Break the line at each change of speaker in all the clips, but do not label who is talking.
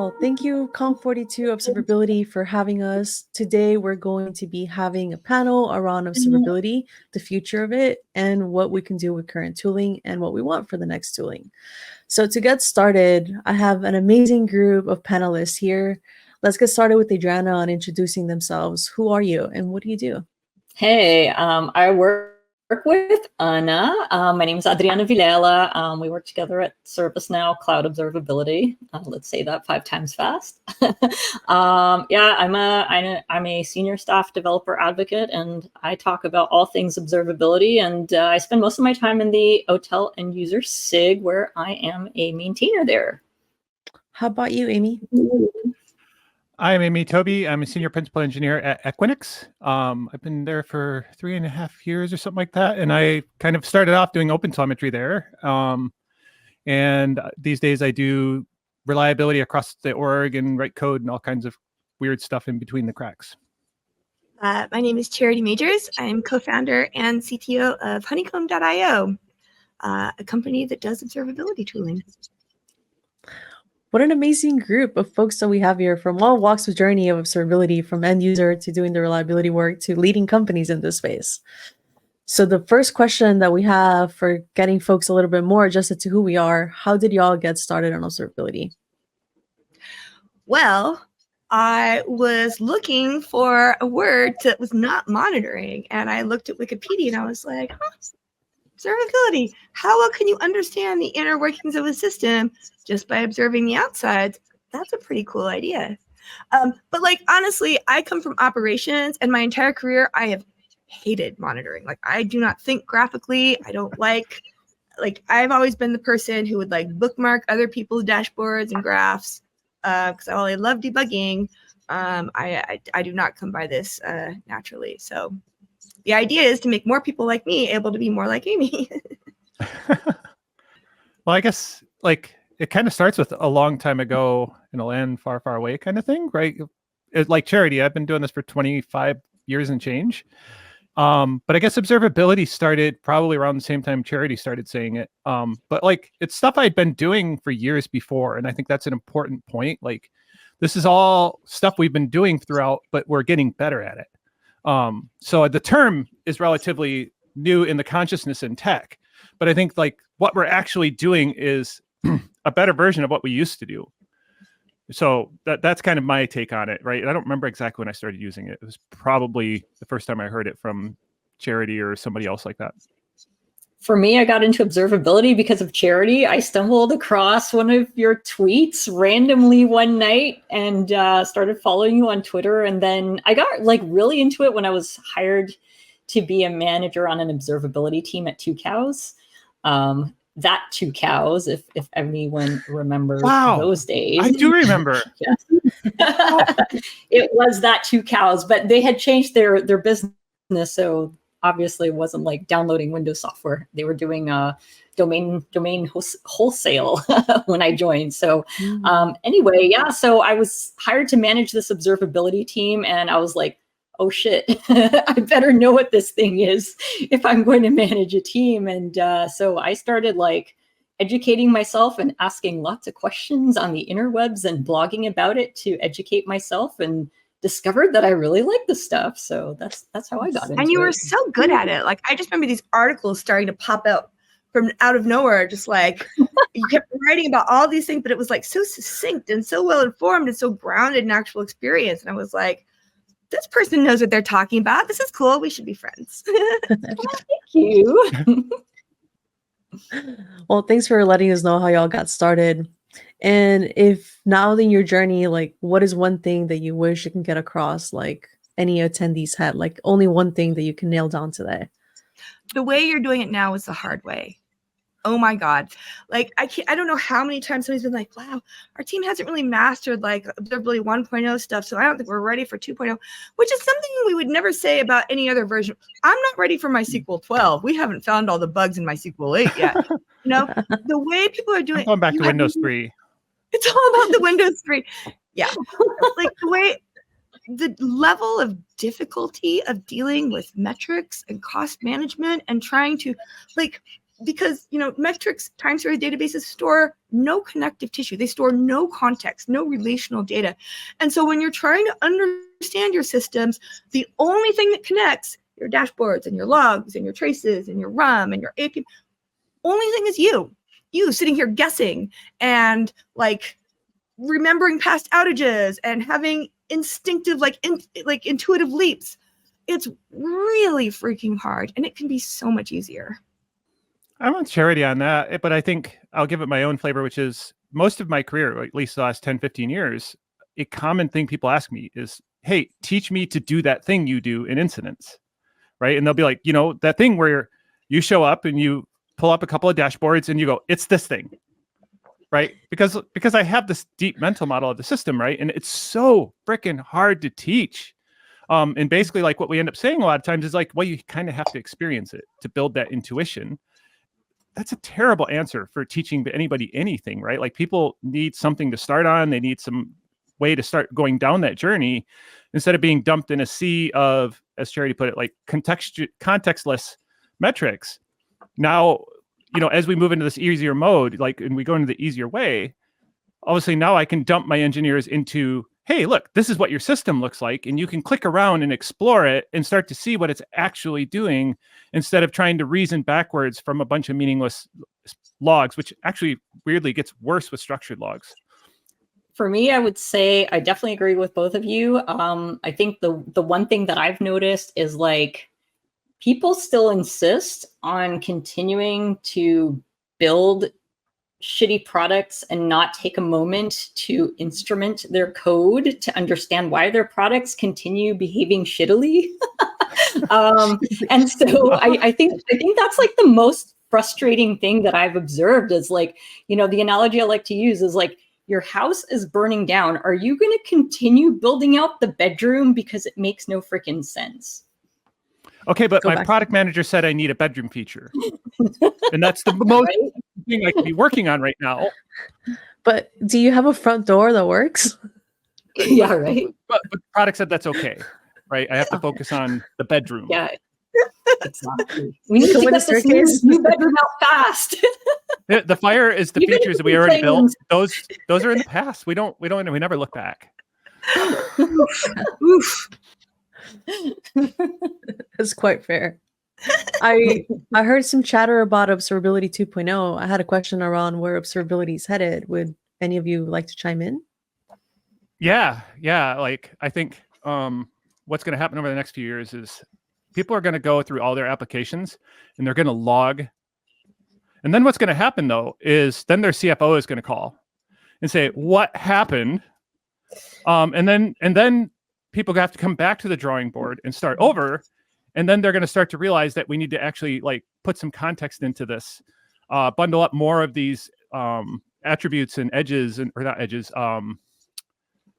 Well, thank you, Conf42 Observability, for having us. Today, we're going to be having a panel around observability, the future of it, and what we can do with current tooling and what we want for the next tooling. So, to get started, I have an amazing group of panelists here. Let's get started with Adriana on introducing themselves. Who are you and what do you do?
Hey, I work with Anna. My name is Adriana Vilela. We work together at ServiceNow Cloud Observability. Let's say that 5 times fast. Yeah, I'm a senior staff developer advocate, and I talk about all things observability. And I spend most of my time in the OTel end user SIG, where I am a maintainer there.
How about you, Amy?
I'm Amy Toby. I'm a senior principal engineer at Equinix. I've been there for 3.5 years or something like that. And I kind of started off doing OpenTelemetry there. And these days I do reliability across the org and write code and all kinds of weird stuff in between the cracks.
My name is Charity Majors. I'm co-founder and CTO of Honeycomb.io, a company that does observability tooling.
What an amazing group of folks that we have here from all walks of journey of observability, from end user to doing the reliability work to leading companies in this space. So the first question that we have for getting folks a little bit more adjusted to who we are, how did y'all get started on observability?
Well, I was looking for a word that was not monitoring, and I looked at Wikipedia and I was like, observability. How well can you understand the inner workings of a system just by observing the outsides? That's a pretty cool idea. But like, honestly, I come from operations, and my entire career, I have hated monitoring. Like, I do not think graphically. I don't like, I've always been the person who would like bookmark other people's dashboards and graphs because while I love debugging, I do not come by this naturally. So the idea is to make more people like me able to be more like Amy.
Well, I guess like it kind of starts with a long time ago in a land far, far away kind of thing, right? Like Charity, I've been doing this for 25 years and change. But I guess observability started probably around the same time Charity started saying it. But like it's stuff I'd been doing for years before. And I think that's an important point. Like this is all stuff we've been doing throughout, but we're getting better at it. So the term is relatively new in the consciousness in tech, but I think like what we're actually doing is a better version of what we used to do. So that's kind of my take on it, right? I don't remember exactly when I started using it. It was probably the first time I heard it from Charity or somebody else like that.
For me, I got into observability because of Charity. I stumbled across one of your tweets randomly one night and started following you on Twitter. And then I got like really into it when I was hired to be a manager on an observability team at 2 Cows. That 2 Cows, if anyone remembers those days.
I do remember.
It was that 2 Cows, but they had changed their business. So obviously it wasn't like downloading Windows software. They were doing domain wholesale when I joined. So anyway, yeah, so I was hired to manage this observability team, and I was like, oh shit, I better know what this thing is if I'm going to manage a team. And so I started like educating myself and asking lots of questions on the interwebs and blogging about it to educate myself, and discovered that I really like this stuff. So that's how I got into it.
And you were so good at it. Like, I just remember these articles starting to pop out from out of nowhere, just like you kept writing about all these things, but it was like so succinct and so well informed and so grounded in actual experience. And I was like, this person knows what they're talking about. This is cool. We should be friends.
Thank you.
Well, thanks for letting us know how y'all got started. And if now in your journey, like what is one thing that you wish you can get across, like any attendees had, like only one thing that you can nail down today?
The way you're doing it now is the hard way. Oh my God. Like I don't know how many times somebody's been like, wow, our team hasn't really mastered like observability 1.0 stuff. So I don't think we're ready for 2.0, which is something we would never say about any other version. I'm not ready for MySQL 12. We haven't found all the bugs in MySQL 8 yet. You know, the way people are doing
I'm going back to Windows 3.
It's all about the Windows 3. Yeah. Like the level of difficulty of dealing with metrics and cost management and trying to like, because, metrics time series databases store no connective tissue. They store no context, no relational data. And so when you're trying to understand your systems, the only thing that connects your dashboards and your logs and your traces and your RUM and your API, only thing is you sitting here guessing and like remembering past outages and having instinctive, intuitive leaps. It's really freaking hard, and it can be so much easier.
I want charity on that, but I think I'll give it my own flavor, which is most of my career, or at least the last 10, 15 years, a common thing people ask me is, hey, teach me to do that thing you do in incidents, right? And they'll be like, that thing where you show up and you pull up a couple of dashboards and you go, it's this thing, right? Because I have this deep mental model of the system, right? And it's so freaking hard to teach. And basically like what we end up saying a lot of times is like, well, you kind of have to experience it to build that intuition. That's a terrible answer for teaching anybody anything, right? Like people need something to start on. They need some way to start going down that journey instead of being dumped in a sea of, as Charity put it, like contextless metrics. Now, as we move into this easier mode, and we go into the easier way, obviously now I can dump my engineers into, hey, look, this is what your system looks like. And you can click around and explore it and start to see what it's actually doing instead of trying to reason backwards from a bunch of meaningless logs, which actually weirdly gets worse with structured logs.
For me, I would say I definitely agree with both of you. I think the one thing that I've noticed is like people still insist on continuing to build shitty products and not take a moment to instrument their code to understand why their products continue behaving shittily. And so I think that's like the most frustrating thing that I've observed is like, the analogy I like to use is like, your house is burning down. Are you going to continue building out the bedroom because it makes no freaking sense?
Okay, but my product manager said I need a bedroom feature. And that's the most thing I could be working on right now.
But do you have a front door that works?
Yeah, right.
But the product said that's okay, right? I have to focus on the bedroom.
Yeah, exactly. We need to get this new bedroom out fast.
The fire is the features that we already built. Those are in the past. We never look back.
Oof.
That's quite fair. I heard some chatter about Observability 2.0. I had a question around where observability is headed. Would any of you like to chime in?
Yeah. Like I think what's going to happen over the next few years is people are going to go through all their applications and they're going to log. And then what's going to happen though is then their CFO is going to call and say, "What happened?" And then people have to come back to the drawing board and start over. And then they're going to start to realize that we need to actually like put some context into this, bundle up more of these attributes and edges or not edges,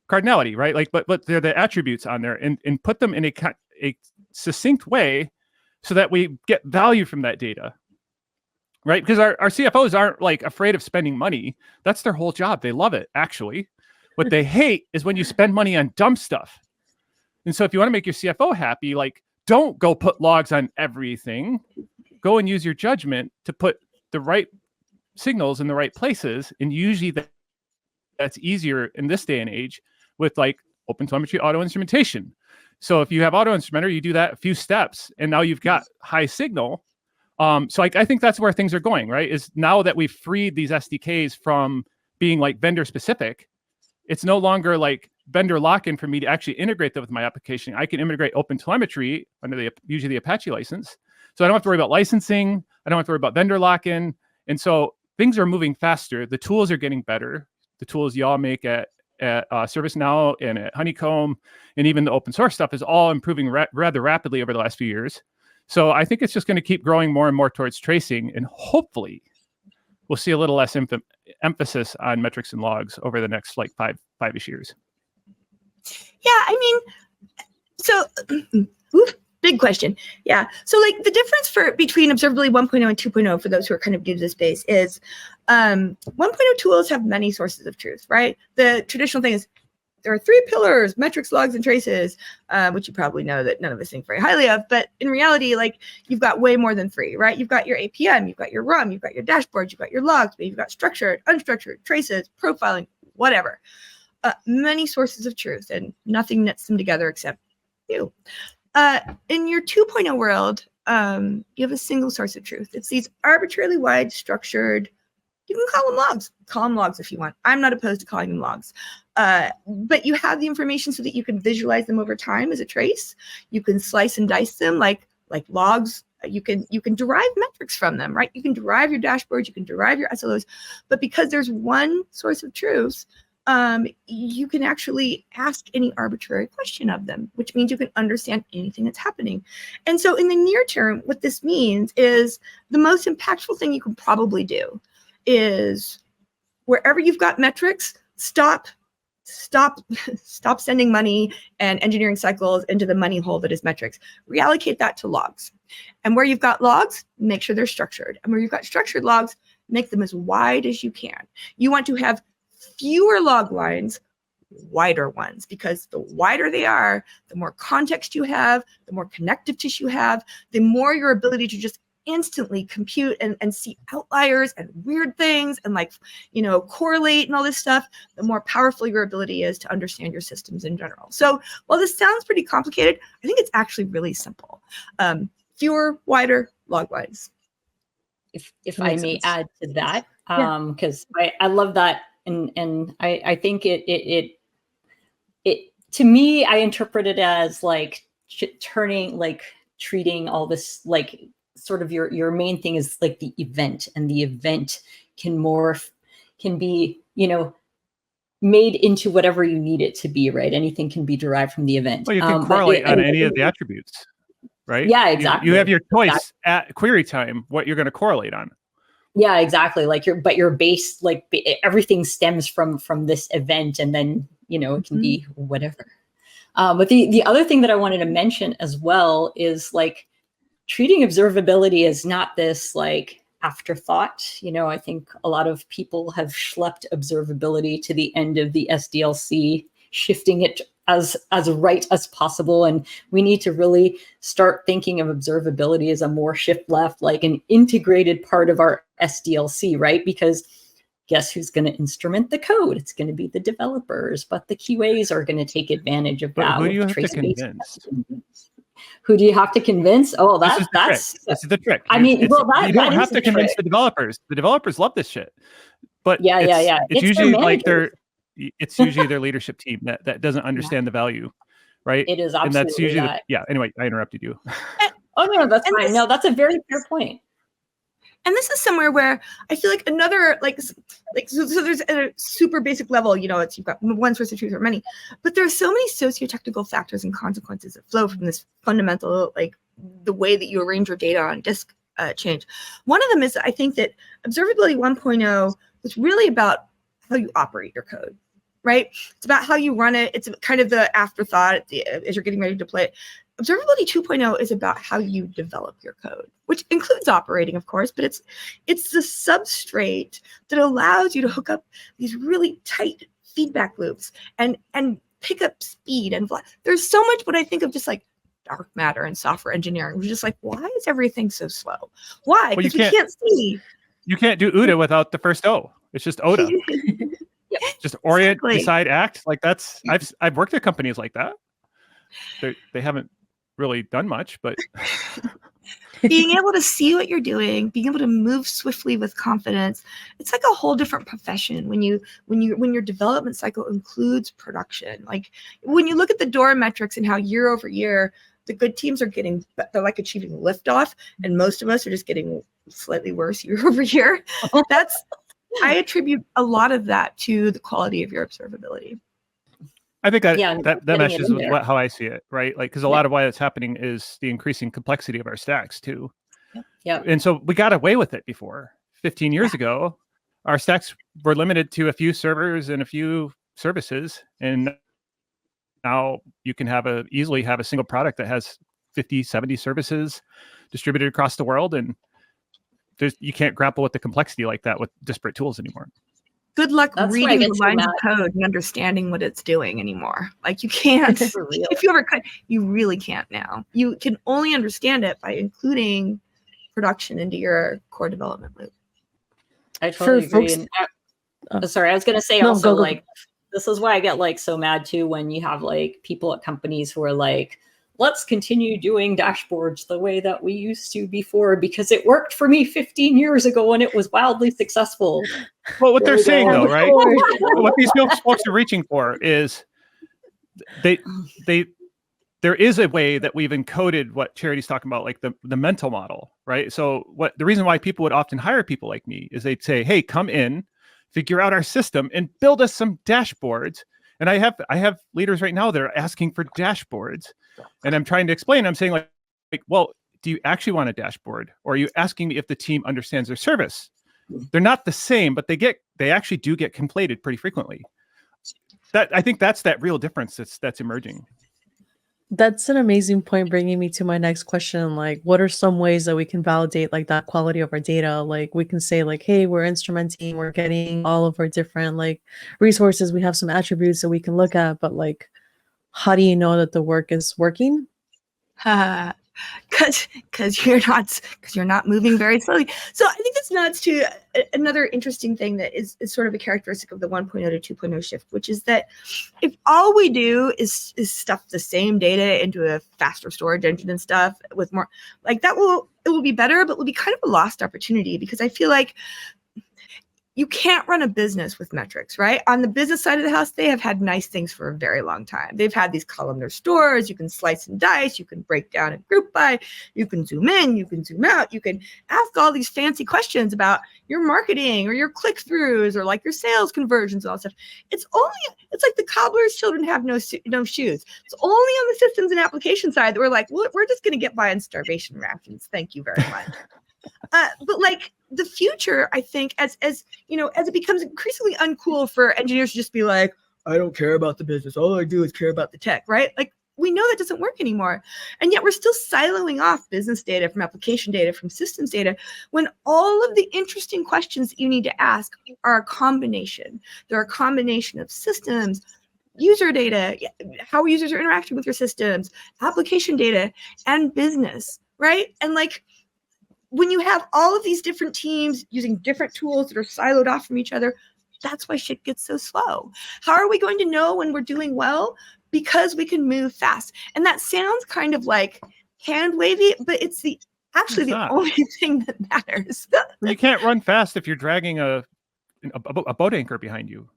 cardinality, right? Like, but they're the attributes on there and put them in a succinct way so that we get value from that data, right? Because our CFOs aren't like afraid of spending money. That's their whole job. They love it, actually. What they hate is when you spend money on dumb stuff. And so if you want to make your CFO happy, like, don't go put logs on everything. Go and use your judgment to put the right signals in the right places. And usually that's easier in this day and age with like OpenTelemetry auto instrumentation. So if you have auto instrumenter, you do that a few steps and now you've got high signal. So I think that's where things are going, right? Is now that we've freed these SDKs from being like vendor specific, it's no longer like vendor lock-in for me to actually integrate that with my application. I can integrate OpenTelemetry under usually the Apache license. So I don't have to worry about licensing. I don't have to worry about vendor lock-in. And so things are moving faster. The tools are getting better. The tools y'all make at ServiceNow and at Honeycomb and even the open source stuff is all improving rather rapidly over the last few years. So I think it's just going to keep growing more and more towards tracing, and hopefully we'll see a little less emphasis on metrics and logs over the next like five-ish years.
Yeah, I mean, so big question. Yeah, so like the difference between Observability 1.0 and 2.0 for those who are kind of new to the space is 1.0 tools have many sources of truth, right? The traditional thing is there are three pillars: metrics, logs, and traces, which you probably know that none of us think very highly of. But in reality, like, you've got way more than three, right? You've got your APM, you've got your RUM, you've got your dashboard, you've got your logs, but you've got structured, unstructured, traces, profiling, whatever. Many sources of truth, and nothing nets them together except you. In your 2.0 world, you have a single source of truth. It's these arbitrarily wide structured, you can call them logs if you want. I'm not opposed to calling them logs. But you have the information so that you can visualize them over time as a trace. You can slice and dice them like logs. You can derive metrics from them, right? You can derive your dashboards, you can derive your SLOs. But because there's one source of truth, you can actually ask any arbitrary question of them, which means you can understand anything that's happening. And so in the near term, what this means is the most impactful thing you can probably do is wherever you've got metrics, stop sending money and engineering cycles into the money hole that is metrics. Reallocate that to logs. And where you've got logs, make sure they're structured. And where you've got structured logs, make them as wide as you can. You want to have fewer log lines, wider ones, because the wider they are, the more context you have, the more connective tissue you have, the more your ability to just instantly compute and see outliers and weird things and correlate and all this stuff, the more powerful your ability is to understand your systems in general. So while this sounds pretty complicated, I think it's actually really simple. Fewer, wider log lines.
If I may add to that, because I love that. And I think it to me, I interpret it as treating all this sort of your main thing is like the event, and the event can be, made into whatever you need it to be, right? Anything can be derived from the event.
Well, you can correlate on any of the attributes, right?
Yeah, exactly.
You have your choice at query time, what you're going to correlate on.
Yeah, exactly. Your base, everything stems from this event, and then, it can be whatever. But the other thing that I wanted to mention as well is treating observability as not this afterthought. I think a lot of people have schlepped observability to the end of the SDLC, shifting it as right as possible. And we need to really start thinking of observability as a more shift left, like an integrated part of our SDLC, right? Because guess who's going to instrument the code? It's going to be the developers, but the QAs are going to take advantage of that.
Who do you have to convince?
Who do you have to convince? Oh,
this is the trick.
I mean,
you don't have to convince the developers. The developers love this shit. But it's usually it's usually their leadership team that doesn't understand the value, right?
It is absolutely
and that's usually
that.
Anyway, I interrupted you.
Oh no, that's fine. No, that's a very fair point.
And this is somewhere where I feel like another so there's a super basic level, you've got one source of truth or many, but there's so many socio-technical factors and consequences that flow from this fundamental, the way that you arrange your data on disk change. One of them is I think that Observability 1.0 was really about how you operate your code, right? It's about how you run it. It's kind of the afterthought as you're getting ready to deploy it. Observability 2.0 is about how you develop your code, which includes operating, of course, but it's the substrate that allows you to hook up these really tight feedback loops and pick up speed. And there's so much what I think of just dark matter and software engineering. We're just why is everything so slow? Why? Because we can't see.
You can't do OODA without the first O. It's just OODA. Just orient, decide, act. That's I've worked at companies like that. They haven't really done much, but
being able to see what you're doing, being able to move swiftly with confidence, it's like a whole different profession when your development cycle includes production. When you look at the DORA metrics and how year over year the good teams are they're achieving liftoff, and most of us are just getting slightly worse year over year. I attribute a lot of that to the quality of your observability.
I think that meshes with how I see it, right? Because a lot of why that's happening is the increasing complexity of our stacks too.
Yeah.
And so we got away with it before. 15 years ago, our stacks were limited to a few servers and a few services. And now you can easily have a single product that has 50, 70 services distributed across the world. And you can't grapple with the complexity like that with disparate tools anymore.
good luck
That's why I
reading
get
the
so
lines
mad.
of code and understanding what it's doing anymore. Like you can't,
For real.
if you ever could, you really can't now. You can only understand it by including production into your core development loop.
I totally agree.
folks-
And sorry, I was going to say
No,
also,
go.
like, this is why I get like so mad too when you have like people at companies who are like, let's continue doing dashboards the way that we used to before because it worked for me 15 years ago and it was wildly successful.
Well, what they're saying though, right?
Lord.
What these folks are reaching for is there is a way that we've encoded what Charity's talking about, like the mental model, right? So the reason why people would often hire people like me is they'd say, hey, come in, figure out our system and build us some dashboards. And I have leaders right now that are asking for dashboards. And I'm trying to explain, I'm saying like, well, do you actually want a dashboard? Or are you asking me if the team understands their service? They're not the same, but they actually do get conflated pretty frequently. I think that's that real difference that's emerging.
That's an amazing point, bringing me to my next question. Like, what are some ways that we can validate like that quality of our data? Like, we can say like, hey, we're instrumenting, we're getting all of our different like resources. We have some attributes that we can look at, but like, how do you know that the work is working?
Because you're not moving very slowly. So I think this nods to another interesting thing that is sort of a characteristic of the 1.0 to 2.0 shift, which is that if all we do is stuff the same data into a faster storage engine and stuff with more, like it will be better, but will be kind of a lost opportunity because I feel like you can't run a business with metrics, right? On the business side of the house, they have had nice things for a very long time. They've had these columnar stores. You can slice and dice. You can break down and group by. You can zoom in. You can zoom out. You can ask all these fancy questions about your marketing or your click-throughs or like your sales conversions and all that stuff. It's like the cobbler's children have no shoes. It's only on the systems and application side that we're like, well, we're just going to get by on starvation rations. Thank you very much. But like the future, I think, as you know, as it becomes increasingly uncool for engineers to just be like, I don't care about the business. All I do is care about the tech, right? Like we know that doesn't work anymore. And yet we're still siloing off business data from application data, from systems data, when all of the interesting questions that you need to ask are a combination. They're a combination of systems, user data, how users are interacting with your systems, application data, and business, right? And like, when you have all of these different teams using different tools that are siloed off from each other, that's why shit gets so slow. How are we going to know when we're doing well? Because we can move fast. And that sounds kind of like hand wavy, but it's actually the only thing that matters.
Well, you can't run fast if you're dragging a boat anchor behind you,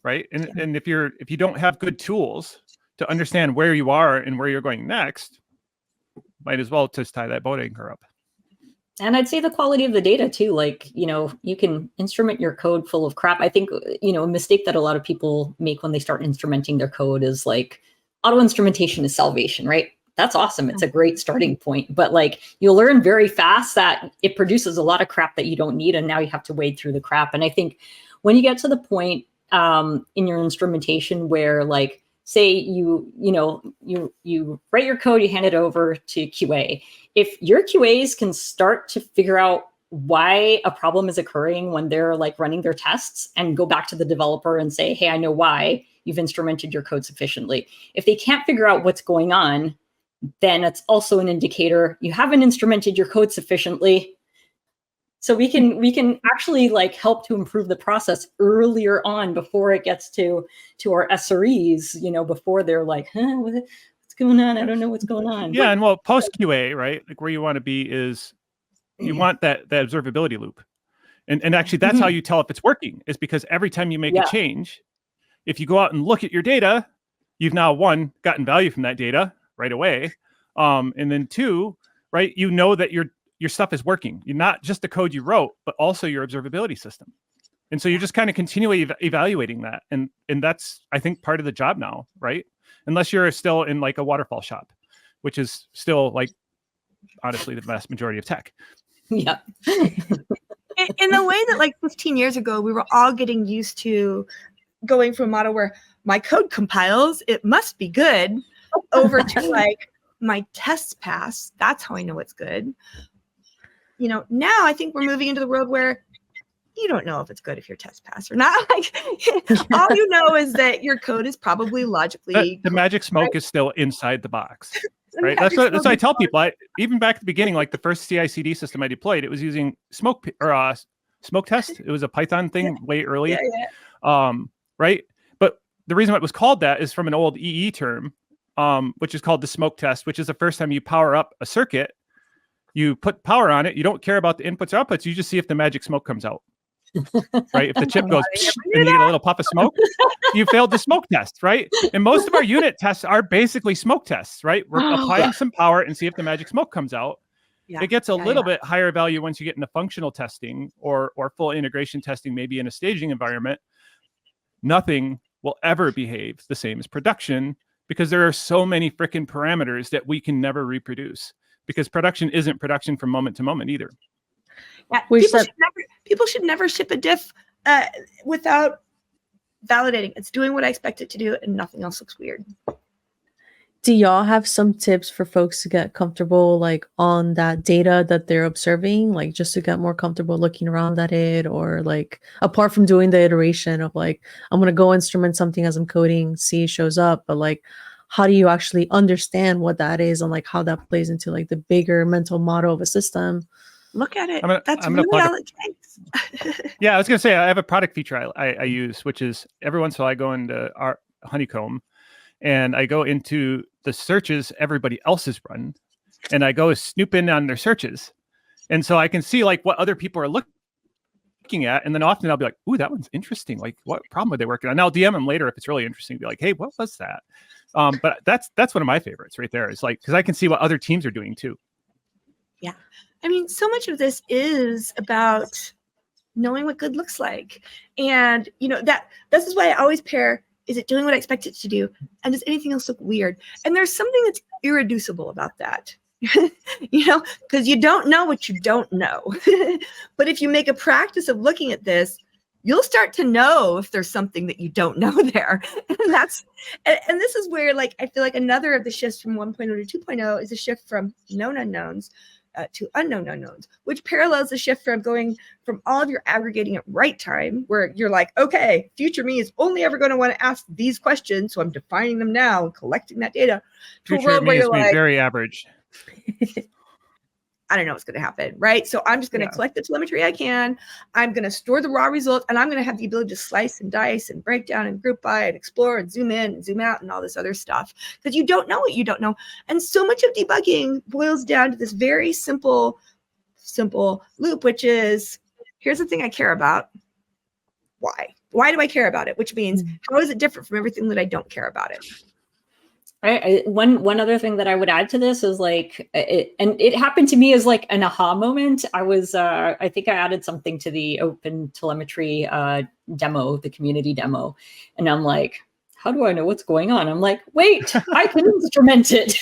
right? And if you don't have good tools to understand where you are and where you're going next, might as well just tie that boat anchor up.
And I'd say the quality of the data too, like, you know, you can instrument your code full of crap. I think, you know, a mistake that a lot of people make when they start instrumenting their code is like auto instrumentation is salvation, right? That's awesome. It's a great starting point, but like you'll learn very fast that it produces a lot of crap that you don't need. And now you have to wade through the crap. And I think when you get to the point in your instrumentation where like, say you write your code, you hand it over to QA. If your QAs can start to figure out why a problem is occurring when they're like running their tests and go back to the developer and say, hey, I know why you've instrumented your code sufficiently. If they can't figure out what's going on, then it's also an indicator you haven't instrumented your code sufficiently. So we can actually like help to improve the process earlier on before it gets to our SREs, you know, before they're like, what's going on? I don't know what's going on.
Yeah, and well, post QA, right? Like where you want to be is you want that observability loop. And actually that's how you tell if it's working, is because every time you make a change, if you go out and look at your data, you've now one, gotten value from that data right away. And then two, right, you know that your stuff is working. You're not just the code you wrote, but also your observability system. And so you're just kind of continually evaluating that. And that's, I think, part of the job now, right? Unless you're still in like a waterfall shop, which is still like, honestly, the vast majority of tech.
Yeah.
In the way that like 15 years ago, we were all getting used to going from a model where my code compiles, it must be good, over to like my tests pass. That's how I know it's good. You know, now I think we're moving into the world where you don't know if it's good if your test pass or not. Like, all you know is that your code is probably logically
the magic smoke is still inside the box, right? That's what I tell people. Even back at the beginning, like the first CI/CD system I deployed, it was using smoke test. It was a Python thing way early, right? But the reason why it was called that is from an old EE term, which is called the smoke test, which is the first time you power up a circuit, you put power on it, you don't care about the inputs or outputs, you just see if the magic smoke comes out. Right? If the chip goes and you get a little puff of smoke, you failed the smoke test, right? And most of our unit tests are basically smoke tests, right? We're applying some power and see if the magic smoke comes out. It gets a little bit higher value once you get into functional testing or full integration testing, maybe in a staging environment. Nothing will ever behave the same as production because there are so many freaking parameters that we can never reproduce, because production isn't production from moment to moment either.
Yeah, people should never ship a diff without validating. It's doing what I expect it to do, and nothing else looks weird.
Do y'all have some tips for folks to get comfortable, like on that data that they're observing, like just to get more comfortable looking around at it, or like apart from doing the iteration of like, I'm going to go instrument something as I'm coding, see it shows up, but like, how do you actually understand what that is and like how that plays into like the bigger mental model of a system?
Look at it. That's
I'm
really
gonna
all it takes.
Yeah, I was going to say, I have a product feature I use, which is every once in a while I go into our Honeycomb and I go into the searches everybody else has run, and I go snoop in on their searches. And so I can see like what other people are looking at. And then often I'll be like, ooh, that one's interesting. Like, what problem are they working on? And I'll DM them later if it's really interesting, be like, hey, what was that? But that's one of my favorites right there. It's like, because I can see what other teams are doing too.
Yeah. I mean, so much of this is about knowing what good looks like. And, you know, this is why I always pair, is it doing what I expect it to do? And does anything else look weird? And there's something that's irreducible about that, you know, because you don't know what you don't know. But if you make a practice of looking at this, you'll start to know if there's something that you don't know there. And this is where, like, I feel like another of the shifts from 1.0 to 2.0 is a shift from known unknowns to unknown unknowns, which parallels the shift from going from all of your aggregating at right time, where you're like, okay, future me is only ever going to want to ask these questions, so I'm defining them now and collecting that data, to
Future
a world
me
where
is
you're like,
very average.
I don't know what's going to happen, right? So I'm just going to collect the telemetry I can. I'm going to store the raw results, and I'm going to have the ability to slice and dice and break down and group by and explore and zoom in and zoom out and all this other stuff, because you don't know what you don't know. And so much of debugging boils down to this very simple loop, which is, here's the thing I care about. Why? Why do I care about it? Which means, how is it different from everything that I don't care about it?
One other thing that I would add to this is like, it happened to me as like an aha moment. I was, I think I added something to the open telemetry demo, the community demo. And I'm like, how do I know what's going on? I'm like, wait, I can instrument it.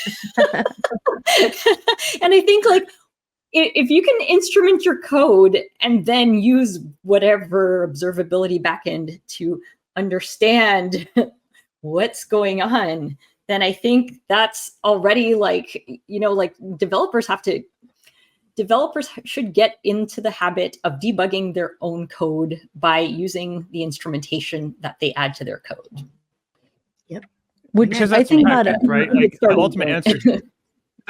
And I think like, if you can instrument your code and then use whatever observability backend to understand what's going on, then I think that's already like, you know, like developers should get into the habit of debugging their own code by using the instrumentation that it's to their code.
Yep.
Which I think that
right? Like the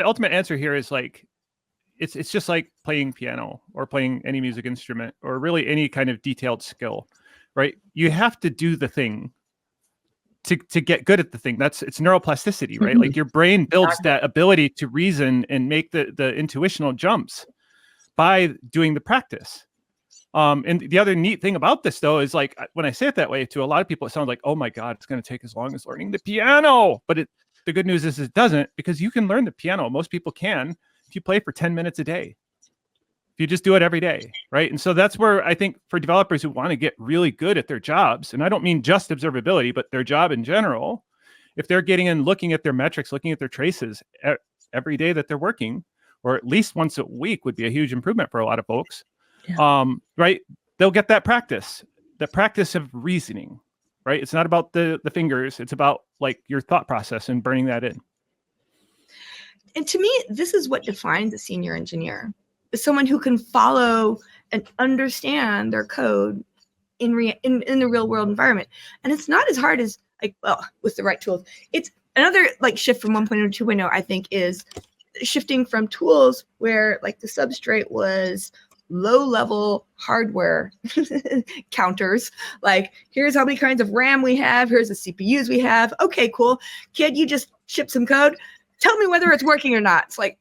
ultimate answer here is like, it's just like playing piano or playing any music instrument or really any kind of detailed skill, right? You have to do the thing to get good at the thing. It's neuroplasticity, right? Like your brain builds that ability to reason and make the intuitional jumps by doing the practice. And the other neat thing about this though is like, when I say it that way to a lot of people, it sounds like, oh my God, it's going to take as long as learning the piano. But the good news is it doesn't, because you can learn the piano. Most people can if you play for 10 minutes a day. If you just do it every day, right? And so that's where I think for developers who want to get really good at their jobs, and I don't mean just observability, but their job in general, if they're getting in, looking at their metrics, looking at their traces every day that they're working, or at least once a week would be a huge improvement for a lot of folks, right? They'll get that practice, the practice of reasoning, right? It's not about the fingers. It's about like your thought process and burning that in.
And to me, this is what defines a senior engineer. someone who can follow and understand their code in the real world environment. And it's not as hard as with the right tools. It's another like shift from 1.0 to 2.0, I think, is shifting from tools where like the substrate was low level hardware counters. Like, here's how many kinds of RAM we have. Here's the CPUs we have. Okay, cool. Kid, you just ship some code. Tell me whether it's working or not. It's like,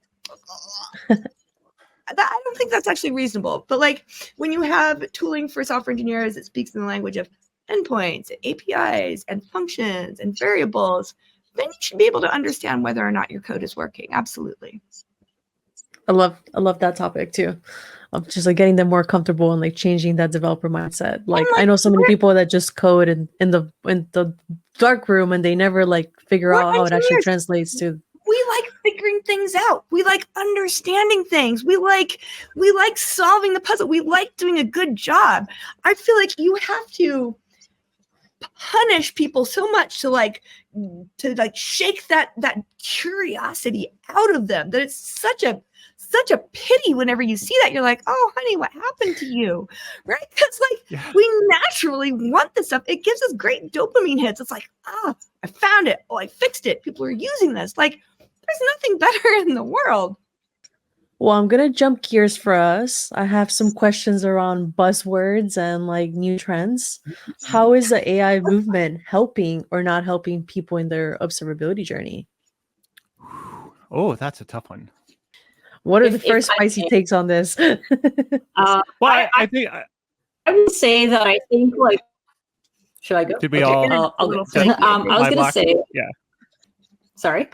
I don't think that's actually reasonable. But like when you have tooling for software engineers, it speaks in the language of endpoints, APIs, and functions and variables, then you should be able to understand whether or not your code is working. Absolutely.
I love that topic too. Of just like getting them more comfortable and like changing that developer mindset. Like I know so many people that just code in the dark room and they never like figure out how it actually translates to.
We like figuring things out. We like understanding things. We like solving the puzzle. We like doing a good job. I feel like you have to punish people so much to shake that curiosity out of them, that it's such a pity whenever you see that. You're like, oh honey, what happened to you? Right? Because we naturally want this stuff. It gives us great dopamine hits. It's like, I found it. Oh, I fixed it. People are using this. Like, there's nothing better in the world.
Well, I'm gonna jump gears for us. I have some questions around buzzwords and like new trends. How is the AI movement helping or not helping people in their observability journey?
Oh, that's a tough one.
What are the first spicy takes on this?
I
think
I would say that I think like, should I go?
Did we all?
I'll go.
Flaky,
I was going to say,
yeah.
Sorry.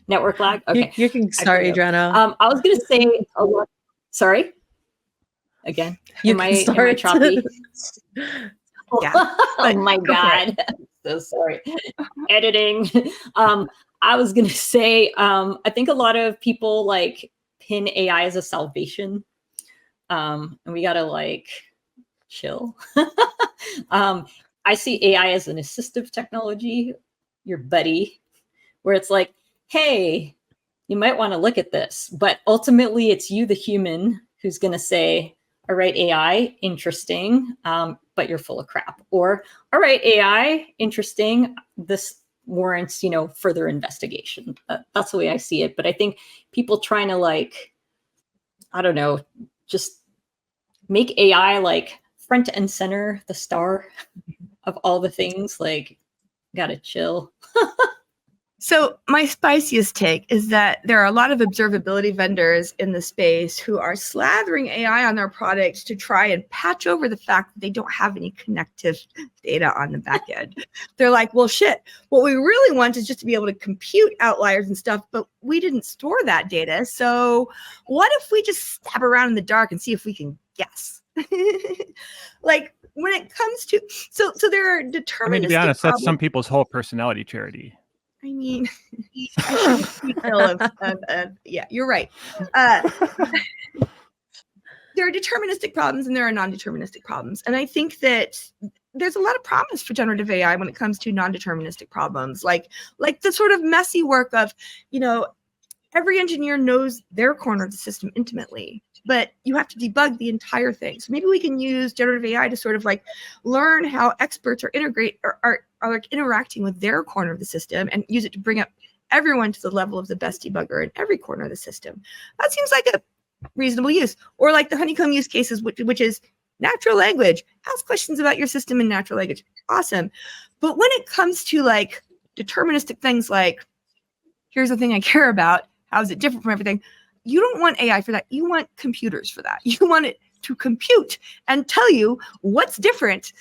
Network lag. Okay,
you can start, Adriana.
I was going to say a lot. Sorry. Again,
am I
choppy?
Yeah.
Oh my God. So sorry. Editing. I was going to say, I think a lot of people like pin AI as a salvation. And we got to like chill. I see AI as an assistive technology, your buddy, where it's like, hey, you might want to look at this. But ultimately, it's you, the human, who's going to say, all right, AI, interesting, but you're full of crap. Or, all right, AI, interesting, this warrants, further investigation. That's the way I see it. But I think people trying to like, I don't know, just make AI like front and center, the star of all the things, like, gotta chill.
So my spiciest take is that there are a lot of observability vendors in the space who are slathering AI on their products to try and patch over the fact that they don't have any connective data on the back end. They're like, well, shit, what we really want is just to be able to compute outliers and stuff, but we didn't store that data. So what if we just stab around in the dark and see if we can guess? Like when it comes to, so there are deterministic
to be honest,
problems.
that's some people's whole personality, Charity.
I mean, I shouldn't speak ill of yeah, you're right. There are deterministic problems and there are non-deterministic problems. And I think that there's a lot of promise for generative AI when it comes to non-deterministic problems, like the sort of messy work of, every engineer knows their corner of the system intimately, but you have to debug the entire thing. So maybe we can use generative AI to sort of like learn how experts are like interacting with their corner of the system and use it to bring up everyone to the level of the best debugger in every corner of the system. That seems like a reasonable use. Or like the honeycomb use cases, which is natural language. Ask questions about your system in natural language. Awesome. But when it comes to like deterministic things like, here's the thing I care about, how is it different from everything? You don't want AI for that. You want computers for that. You want it to compute and tell you what's different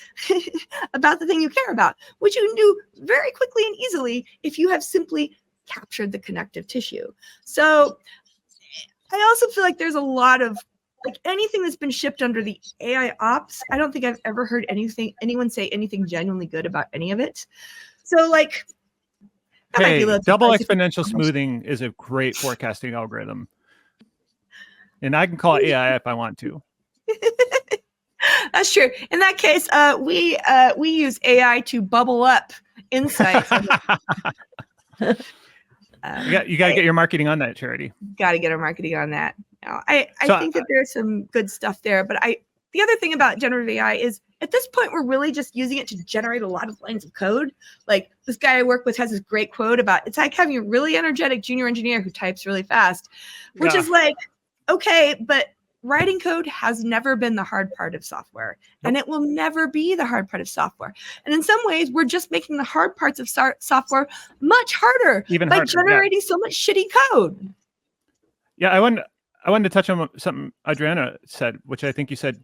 about the thing you care about, which you can do very quickly and easily if you have simply captured the connective tissue. So I also feel like there's a lot of like anything that's been shipped under the AI ops. I don't think I've ever heard anyone say anything genuinely good about any of it. So like,
hey, double exponential smoothing is a great forecasting algorithm. And I can call it AI if I want to.
That's true. In that case, we use AI to bubble up insights.
You got to get your marketing on that, Charity.
Got to get our marketing on that. I
So,
think that there's some good stuff there, but the other thing about generative AI is at this point, we're really just using it to generate a lot of lines of code. Like this guy I work with has this great quote about, it's like having a really energetic junior engineer who types really fast, which is like, okay, but writing code has never been the hard part of software, and it will never be the hard part of software. And in some ways, we're just making the hard parts of software much harder by generating so much shitty code.
Yeah, I wanted to touch on something Adriana said, which I think you said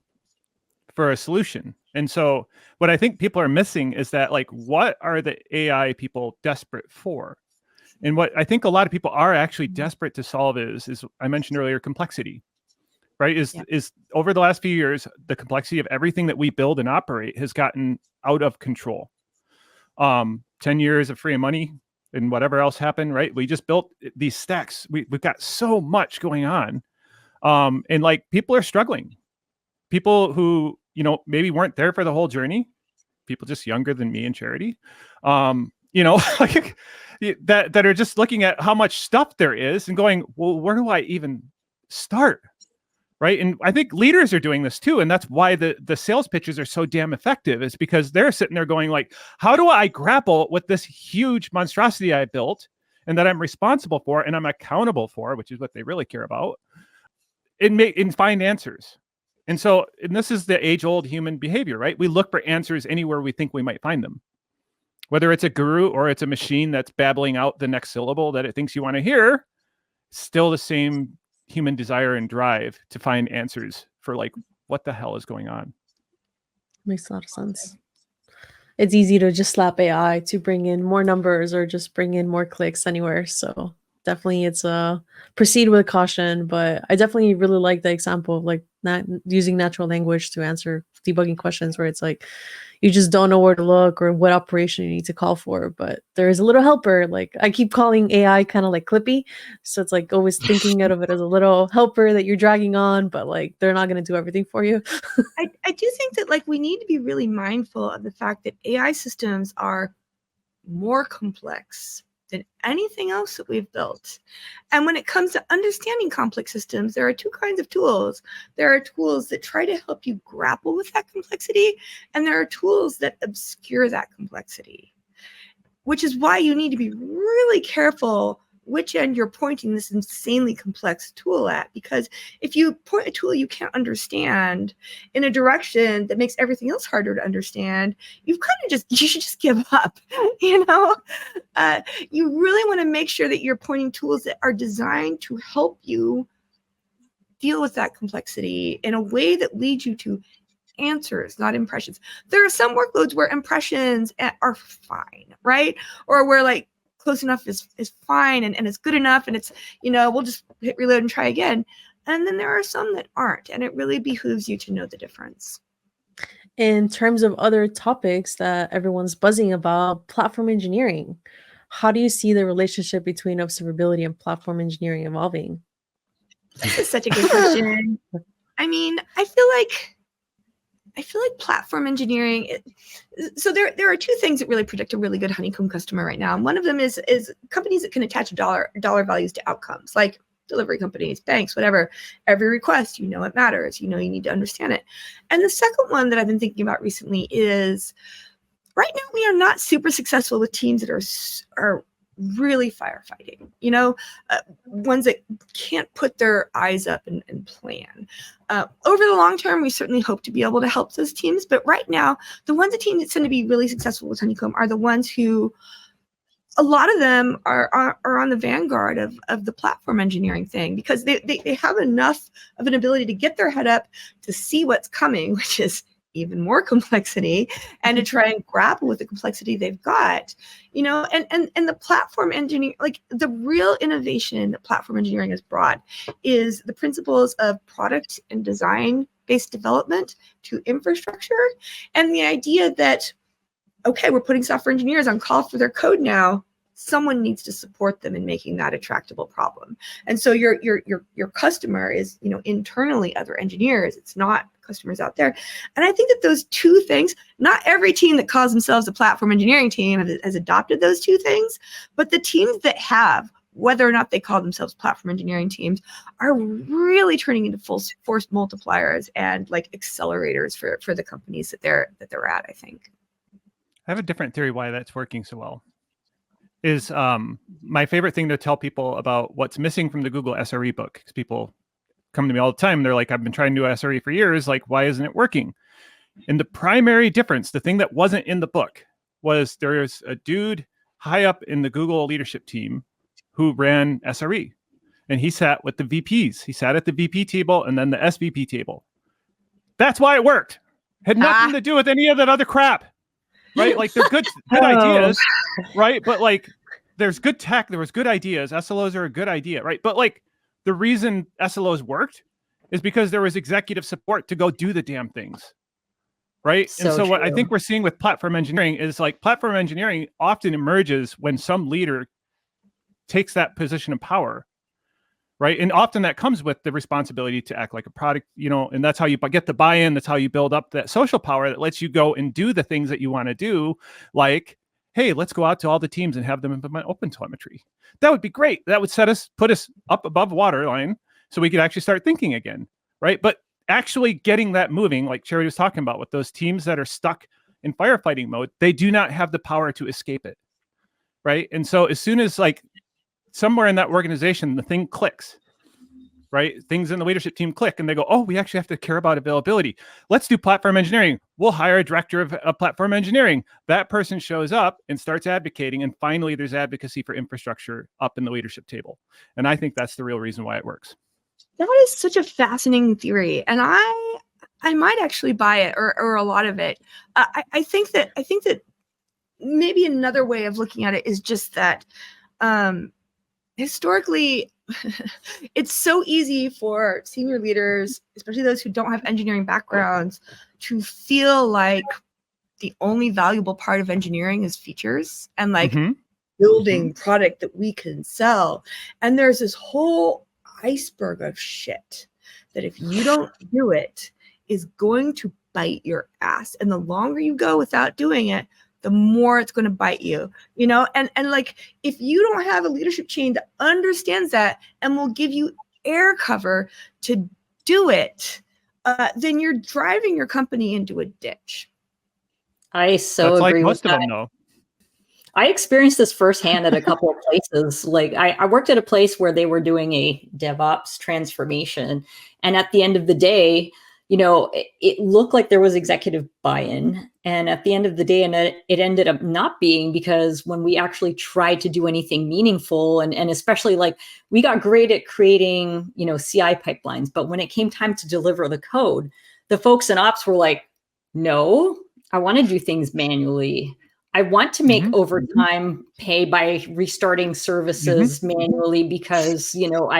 for a solution. And so what I think people are missing is that, like, what are the AI people desperate for? And what I think a lot of people are actually desperate to solve is I mentioned earlier, complexity, right? Is over the last few years, the complexity of everything that we build and operate has gotten out of control. 10 years of free money and whatever else happened, right? We just built these stacks. We've got so much going on. And like, people are struggling. People who, maybe weren't there for the whole journey, people just younger than me and Charity, like, that are just looking at how much stuff there is and going, well, where do I even start? Right. And I think leaders are doing this too. And that's why the sales pitches are so damn effective, is because they're sitting there going like, how do I grapple with this huge monstrosity I built and that I'm responsible for and I'm accountable for, which is what they really care about, and find answers. And this is the age-old human behavior, right? We look for answers anywhere we think we might find them. Whether it's a guru or it's a machine that's babbling out the next syllable that it thinks you want to hear, still the same human desire and drive to find answers for, like, what the hell is going on?
Makes a lot of sense. It's easy to just slap AI to bring in more numbers or just bring in more clicks anywhere. So definitely it's proceed with caution, but I definitely really like the example of like not using natural language to answer debugging questions where it's like you just don't know where to look or what operation you need to call for, but there is a little helper. Like I keep calling AI kind of like Clippy, so it's like always thinking of it as a little helper that you're dragging on, but like they're not going to do everything for you.
I do think that like we need to be really mindful of the fact that AI systems are more complex than anything else that we've built. And when it comes to understanding complex systems, there are two kinds of tools. There are tools that try to help you grapple with that complexity, and there are tools that obscure that complexity, which is why you need to be really careful which end you're pointing this insanely complex tool at, because if you point a tool you can't understand in a direction that makes everything else harder to understand, you should just give up. You really want to make sure that you're pointing tools that are designed to help you deal with that complexity in a way that leads you to answers, not impressions. There are some workloads where impressions are fine, right? Or where like close enough is fine and it's good enough, and it's, we'll just hit reload and try again. And then there are some that aren't, and it really behooves you to know the difference.
In terms of other topics that everyone's buzzing about, platform engineering, how do you see the relationship between observability and platform engineering evolving?
This is such a good question. I mean, I feel like platform engineering. So there are two things that really predict a really good honeycomb customer right now. And one of them is companies that can attach dollar values to outcomes, like delivery companies, banks, whatever. Every request, it matters. You need to understand it. And the second one that I've been thinking about recently is, right now we are not super successful with teams that are really firefighting, ones that can't put their eyes up and plan. Over the long term, we certainly hope to be able to help those teams. But right now, the teams that tend to be really successful with Honeycomb are the ones who, a lot of them are on the vanguard of the platform engineering thing, because they have enough of an ability to get their head up to see what's coming, which is even more complexity, and to try and grapple with the complexity they've got, and the platform engineering, like the real innovation that platform engineering has brought is the principles of product and design based development to infrastructure, and the idea that, okay, we're putting software engineers on call for their code now. Someone needs to support them in making that a tractable problem. And so your customer is, internally other engineers. It's not customers out there. And I think that those two things, not every team that calls themselves a platform engineering team has adopted those two things, but the teams that have whether or not they call themselves platform engineering teams, are really turning into full force multipliers and like accelerators for the companies that they're at, I think.
I have a different theory why that's working so well. Is my favorite thing to tell people about what's missing from the Google SRE book, because people come to me all the time. They're like, I've been trying to do SRE for years. Like, why isn't it working? And the primary difference, the thing that wasn't in the book, was there's a dude high up in the Google leadership team who ran SRE. And he sat with the VPs. He sat at the VP table and then the SVP table. That's why it worked. Had nothing to do with any of that other crap. Right? Like, they're good ideas, right? But like, there's good tech, there was good ideas. SLOs are a good idea, right? But like, the reason SLOs worked is because there was executive support to go do the damn things, right? And so what I think we're seeing with platform engineering is like, platform engineering often emerges when some leader takes that position of power, right? And often that comes with the responsibility to act like a product, you know, and that's how you get the buy-in. That's how you build up that social power that lets you go and do the things that you want to do. Like, hey, let's go out to all the teams and have them implement OpenTelemetry. That would be great. That would put us up above waterline so we could actually start thinking again, right? But actually getting that moving, like Charity was talking about, with those teams that are stuck in firefighting mode, they do not have the power to escape it, right? And so as soon as like somewhere in that organization, the thing clicks, right? Things in the leadership team click and they go, oh, we actually have to care about availability. Let's do platform engineering. We'll hire a director of platform engineering. That person shows up and starts advocating. And finally, there's advocacy for infrastructure up in the leadership table. And I think that's the real reason why it works.
That is such a fascinating theory. And I might actually buy it, or a lot of it. I think that maybe another way of looking at it is just that historically, it's so easy for senior leaders, especially those who don't have engineering backgrounds, to feel like the only valuable part of engineering is features and like building product that we can sell. And there's this whole iceberg of shit that if you don't do it is going to bite your ass. And the longer you go without doing it, the more it's going to bite you, you know? And like, if you don't have a leadership chain that understands that and will give you air cover to do it, then you're driving your company into a ditch.
I so
That's
agree
like most
with
of
that.
them, though.
I experienced this firsthand at a couple of places. Like I worked at a place where they were doing a DevOps transformation. And at the end of the day, you know, it looked like there was executive buy-in. And at the end of the day, and it ended up not being, because when we actually tried to do anything meaningful, and especially like we got great at creating, you know, CI pipelines, but when it came time to deliver the code, the folks in ops were like, no, I want to do things manually. I want to make overtime pay by restarting services manually because, you know,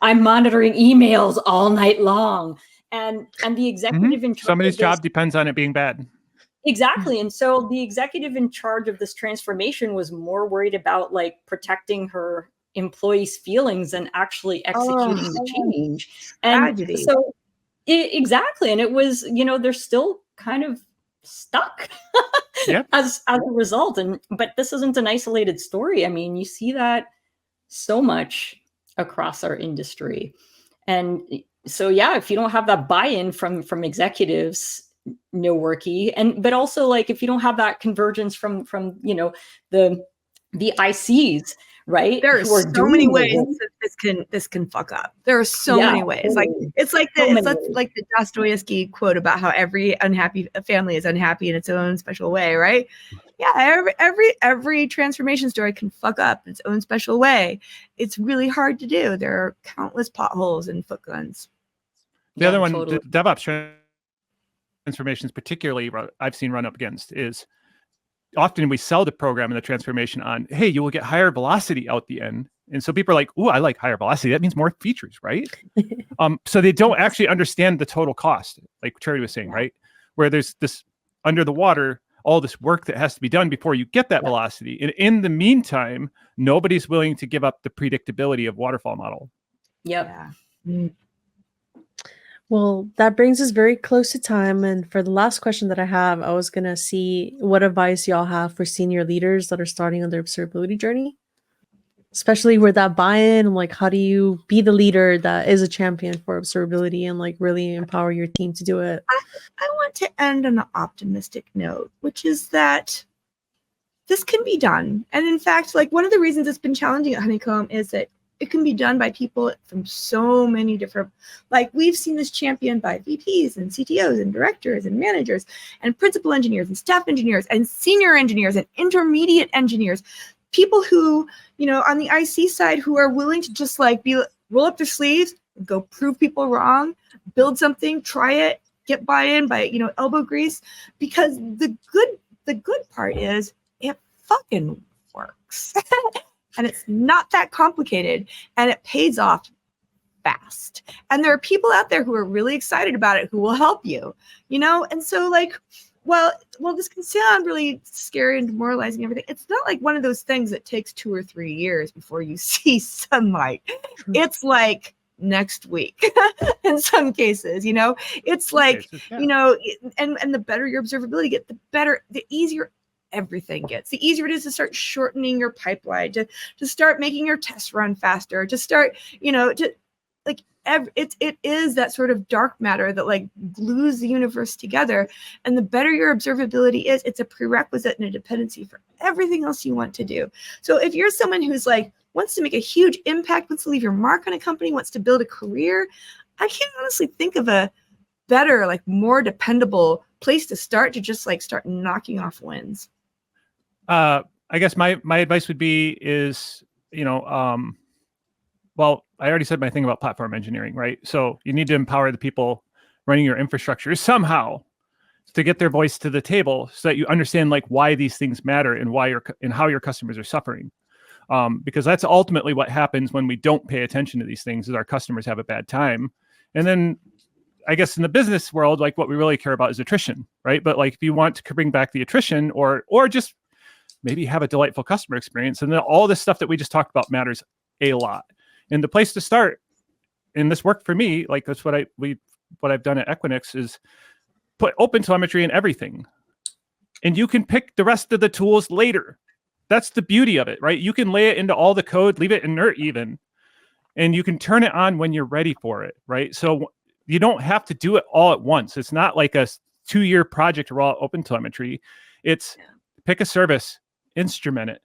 I'm monitoring emails all night long. And the executive in charge
somebody's
of this,
job depends on it being bad.
Exactly. And so the executive in charge of this transformation was more worried about like protecting her employees' feelings and actually executing the change. And so exactly. And it was, you know, they're still kind of stuck as a result. But this isn't an isolated story. I mean, you see that so much across our industry. And so, yeah, if you don't have that buy-in from executives, no worky. But also like, if you don't have that convergence from, you know, the ICs, right?
There are so many ways that this can fuck up. There are so many ways. Like it's like the Dostoevsky quote about how every unhappy family is unhappy in its own special way, right? Yeah, every transformation story can fuck up in its own special way. It's really hard to do. There are countless potholes and foot guns.
The other one, the DevOps transformations, particularly I've seen run up against, is often we sell the program and the transformation on, hey, you will get higher velocity out the end. And so people are like, ooh, I like higher velocity. That means more features, right? So they don't actually understand the total cost, like Charity was saying, right? Where there's this under the water, all this work that has to be done before you get that velocity. And in the meantime, nobody's willing to give up the predictability of waterfall model.
Well, that brings us very close to time. And for the last question that I have, I was going to see what advice y'all have for senior leaders that are starting on their observability journey. especially with that buy-in. Like, how do you be the leader that is a champion for observability and like really empower your team to do it?
I want to end on an optimistic note, which is that this can be done. And in fact, like one of the reasons it's been challenging at Honeycomb is that it can be done by people from so many different, like we've seen this championed by VPs and CTOs and directors and managers and principal engineers and staff engineers and senior engineers and intermediate engineers, people who, you know, on the IC side who are willing to just like roll up their sleeves, go prove people wrong, build something, try it, get buy-in by, you know, elbow grease, because the good part is it fucking works. And it's not that complicated, and it pays off fast. And there are people out there who are really excited about it who will help you, you know? And so like, well, this can sound really scary and demoralizing and everything. It's not like one of those things that takes 2 or 3 years before you see sunlight. It's like next week in some cases, you know? It's like, you know, and the better your observability get, the easier everything gets. The easier it is to start shortening your pipeline, to start making your tests run faster, to start, you know, to like it is that sort of dark matter that like glues the universe together. And the better your observability is, it's a prerequisite and a dependency for everything else you want to do. So if you're someone who's like wants to make a huge impact, wants to leave your mark on a company, wants to build a career, I can't honestly think of a better, like more dependable place to start, to just like start knocking off wins.
I guess my advice would be is, you know, well, I already said my thing about platform engineering, right? So you need to empower the people running your infrastructure somehow to get their voice to the table so that you understand like why these things matter and why and how your customers are suffering. Because that's ultimately what happens when we don't pay attention to these things, is our customers have a bad time. And then I guess in the business world, like what we really care about is attrition, right? But like if you want to bring back the attrition or just maybe have a delightful customer experience, and then all this stuff that we just talked about matters a lot. And the place to start, and this worked for me, like that's what I've done at Equinix, is put OpenTelemetry in everything. And you can pick the rest of the tools later. That's the beauty of it, right? You can lay it into all the code, leave it inert even, and you can turn it on when you're ready for it, right? So you don't have to do it all at once. It's not like a 2-year project to roll out OpenTelemetry. It's pick a service, instrument it,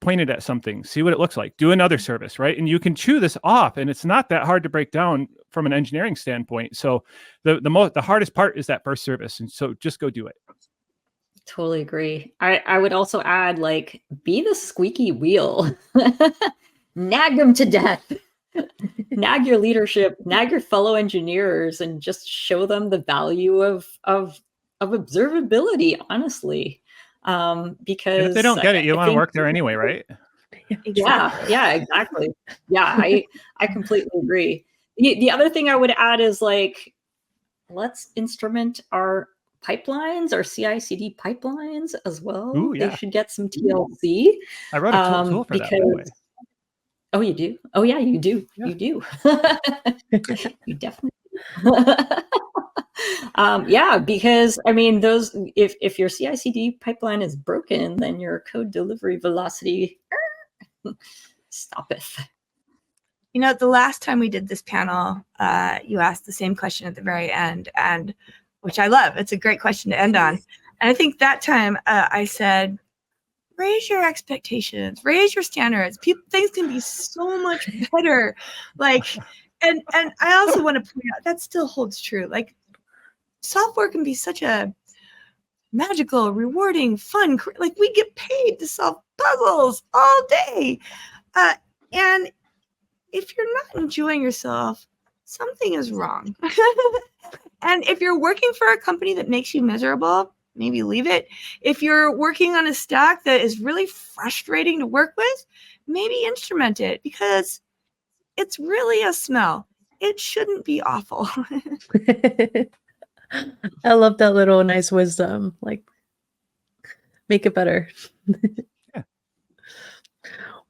point it at something, see what it looks like, do another service, right? And you can chew this off, and it's not that hard to break down from an engineering standpoint. So the hardest part is that first service, and so just go do it.
Totally agree. I would also add, like, be the squeaky wheel. Nag them to death. Nag your leadership, nag your fellow engineers, and just show them the value of observability, honestly. Because
and if they don't get it, you want to work there anyway, right?
Yeah, exactly. Yeah, I completely agree. The other thing I would add is, like, let's instrument our pipelines, our CI/CD pipelines as well.
Ooh, yeah.
They should get some TLC.
I wrote a tool for that, by the way.
Oh, you do? Oh, yeah, you do.
Yeah.
You do. You definitely do. Yeah, because I mean, those if your CI/CD pipeline is broken, then your code delivery velocity stoppeth.
You know, the last time we did this panel, you asked the same question at the very end, and which I love. It's a great question to end on. And I think that time I said, raise your expectations, raise your standards. Things can be so much better. Like, and I also want to point out that still holds true. Like, software can be such a magical, rewarding, fun. Like, we get paid to solve puzzles all day, and if you're not enjoying yourself, something is wrong. And if you're working for a company that makes you miserable, maybe leave it. If you're working on a stack that is really frustrating to work with, maybe instrument it, because it's really a smell. It shouldn't be awful.
I love that little nice wisdom. Like, make it better.
Yeah.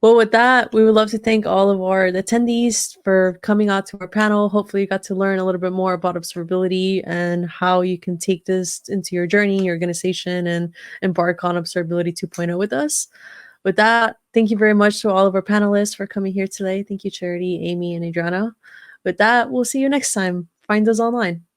Well, with that, we would love to thank all of our attendees for coming out to our panel. Hopefully you got to learn a little bit more about observability and how you can take this into your journey, your organization, and embark on Observability 2.0 with us. With that, thank you very much to all of our panelists for coming here today. Thank you, Charity, Amy, and Adriana. With that, we'll see you next time. Find us online.